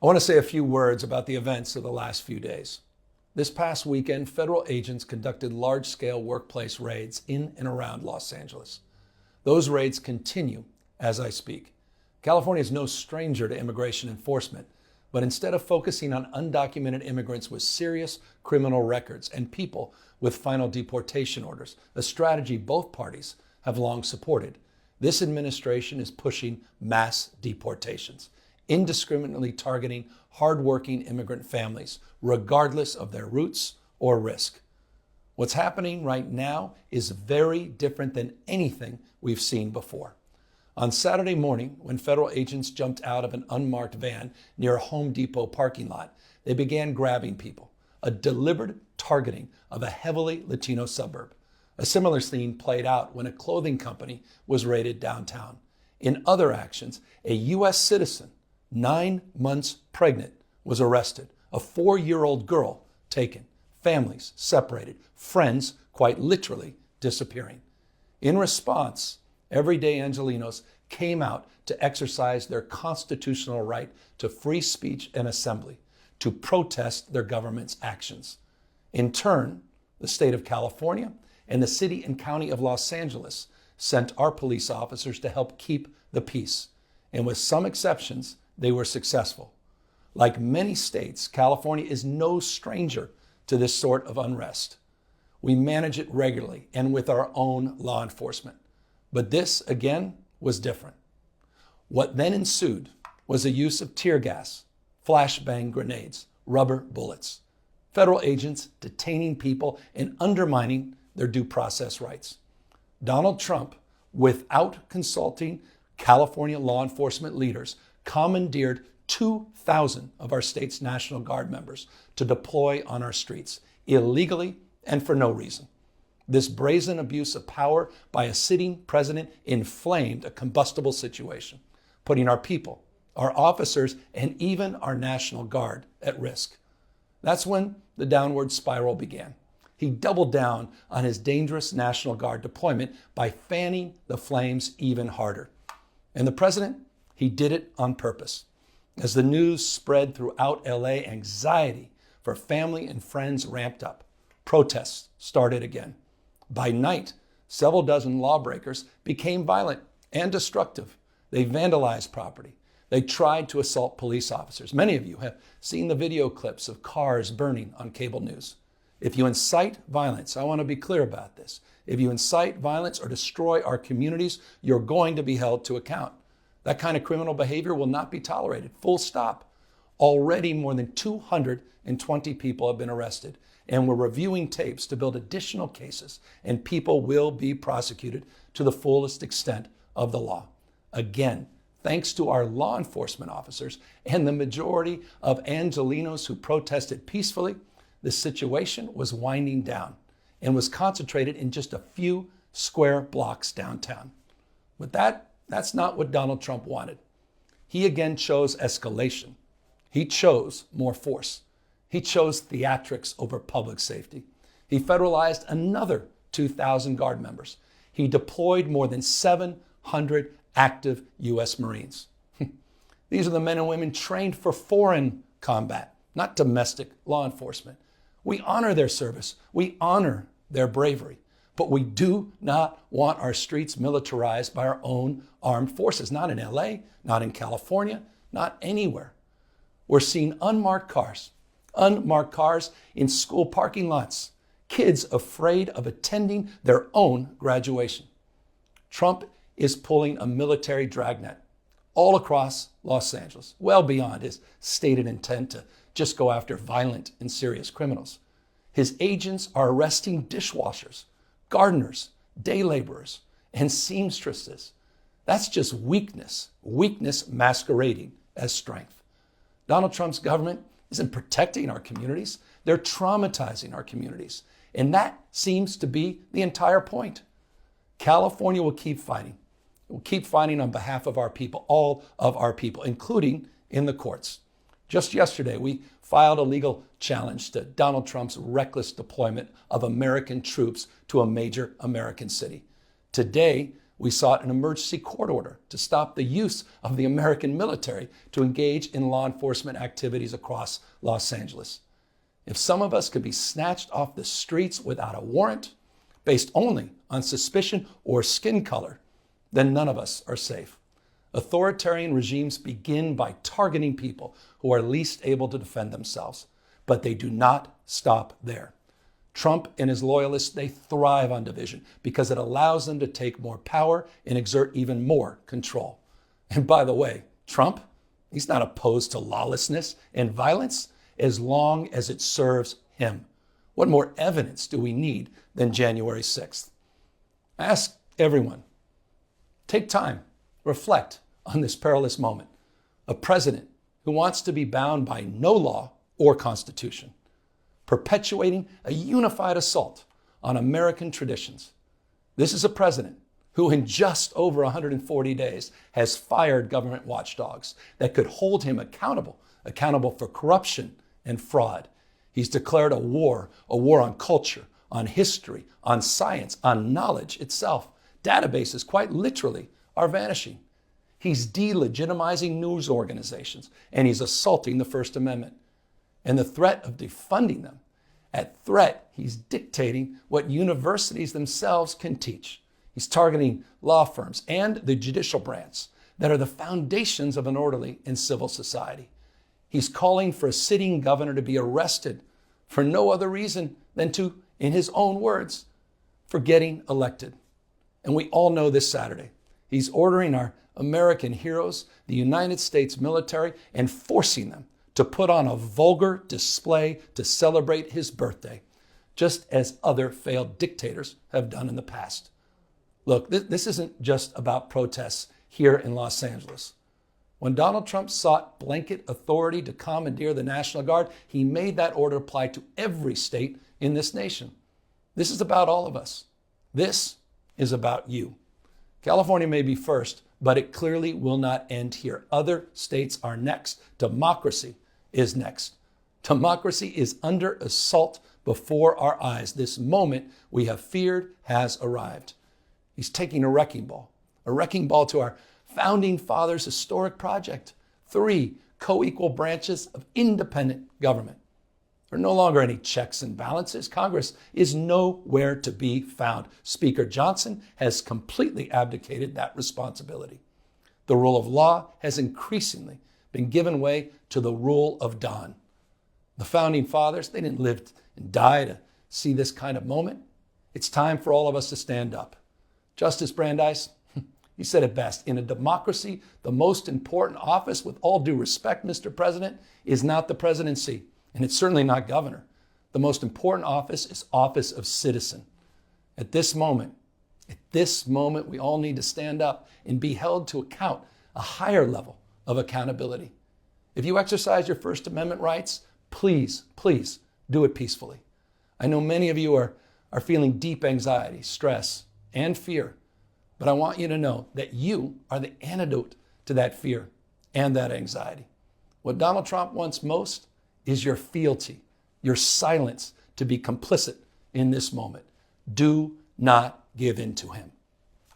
I want to say a few words about the events of the last few days. This past weekend, federal agents conducted large-scale workplace raids in and around Los Angeles. Those raids continue as I speak. California is no stranger to immigration enforcement, but instead of focusing on undocumented immigrants with serious criminal records and people with final deportation orders, a strategy both parties have long supported, this administration is pushing mass deportations, indiscriminately targeting hardworking immigrant families, regardless of their roots or risk. What's happening right now is very different than anything we've seen before. On Saturday morning, when federal agents jumped out of an unmarked van near a Home Depot parking lot, they began grabbing people, a deliberate targeting of a heavily Latino suburb. A similar scene played out when a clothing company was raided downtown. In other actions, a U.S. citizen, 9 months pregnant, was arrested, a 4-year-old girl taken, families separated, friends quite literally disappearing. In response, everyday Angelenos came out to exercise their constitutional right to free speech and assembly, to protest their government's actions. In turn, the state of California and the city and county of Los Angeles sent our police officers to help keep the peace. And with some exceptions, they were successful. Like many states, California is no stranger to this sort of unrest. We manage it regularly and with our own law enforcement. But this, again, was different. What then ensued was the use of tear gas, flashbang grenades, rubber bullets, federal agents detaining people and undermining their due process rights. Donald Trump, without consulting California law enforcement leaders, commandeered 2,000 of our state's National Guard members to deploy on our streets, illegally and for no reason. This brazen abuse of power by a sitting president inflamed a combustible situation, putting our people, our officers, and even our National Guard at risk. That's when the downward spiral began. He doubled down on his dangerous National Guard deployment by fanning the flames even harder. And the president, he did it on purpose. As the news spread throughout LA, anxiety for family and friends ramped up. Protests started again. By night, several dozen lawbreakers became violent and destructive. They vandalized property. They tried to assault police officers. Many of you have seen the video clips of cars burning on cable news. If you incite violence, I want to be clear about this. If you incite violence or destroy our communities, you're going to be held to account. That kind of criminal behavior will not be tolerated. Full stop. Already more than 220 people have been arrested, and we're reviewing tapes to build additional cases, and people will be prosecuted to the fullest extent of the law. Again, thanks to our law enforcement officers and the majority of Angelenos who protested peacefully, the situation was winding down and was concentrated in just a few square blocks downtown. But that's not what Donald Trump wanted. He again chose escalation. He chose more force. He chose theatrics over public safety. He federalized another 2,000 Guard members. He deployed more than 700 active U.S. Marines. These are the men and women trained for foreign combat, not domestic law enforcement. We honor their service. We honor their bravery. But we do not want our streets militarized by our own armed forces, not in LA, not in California, not anywhere. We're seeing unmarked cars in school parking lots, kids afraid of attending their own graduation. Trump is pulling a military dragnet all across Los Angeles, well beyond his stated intent to just go after violent and serious criminals. His agents are arresting dishwashers, gardeners, day laborers, and seamstresses. That's just weakness masquerading as strength. Donald Trump's government isn't protecting our communities. They're traumatizing our communities. And that seems to be the entire point. California will keep fighting. We'll keep fighting on behalf of our people, all of our people, including in the courts. Just yesterday, we filed a legal challenge to Donald Trump's reckless deployment of American troops to a major American city. Today, We sought an emergency court order to stop the use of the American military to engage in law enforcement activities across Los Angeles. If some of us could be snatched off the streets without a warrant, based only on suspicion or skin color, then none of us are safe. Authoritarian regimes begin by targeting people who are least able to defend themselves, but they do not stop there. Trump and his loyalists, they thrive on division because it allows them to take more power and exert even more control. And by the way, Trump, he's not opposed to lawlessness and violence as long as it serves him. What more evidence do we need than January 6th? I ask everyone, take time, reflect on this perilous moment. A president who wants to be bound by no law or constitution, perpetuating a unified assault on American traditions. This is a president who in just over 140 days has fired government watchdogs that could hold him accountable for corruption and fraud. He's declared a war on culture, on history, on science, on knowledge itself. Databases, quite literally, are vanishing. He's delegitimizing news organizations, and he's assaulting the First Amendment. And the threat of defunding them, at threat, he's dictating what universities themselves can teach. He's targeting law firms and the judicial branch that are the foundations of an orderly and civil society. He's calling for a sitting governor to be arrested for no other reason than to, in his own words, for getting elected. And we all know this Saturday, he's ordering our American heroes, the United States military, and forcing them to put on a vulgar display to celebrate his birthday, just as other failed dictators have done in the past. Look, this isn't just about protests here in Los Angeles. When Donald Trump sought blanket authority to commandeer the National Guard, he made that order apply to every state in this nation. This is about all of us. This is about you. California may be first, but it clearly will not end here. Other states are next. Democracy is next. Democracy is under assault before our eyes. This moment we have feared has arrived. He's taking a wrecking ball to our founding fathers' historic project. 3 co-equal branches of independent government. There are no longer any checks and balances. Congress is nowhere to be found. Speaker Johnson has completely abdicated that responsibility. The rule of law has increasingly been given way to the rule of Don. The founding fathers, they didn't live and die to see this kind of moment. It's time for all of us to stand up. Justice Brandeis, he said it best. In a democracy, the most important office, with all due respect, Mr. President, is not the presidency, and it's certainly not governor. The most important office is office of citizen. At this moment, we all need to stand up and be held to account, a higher level of accountability. If you exercise your First Amendment rights, please do it peacefully. I know many of you are feeling deep anxiety, stress, and fear, but I want you to know that you are the antidote to that fear and that anxiety. What Donald Trump wants most is your fealty, your silence to be complicit in this moment. Do not give in to him.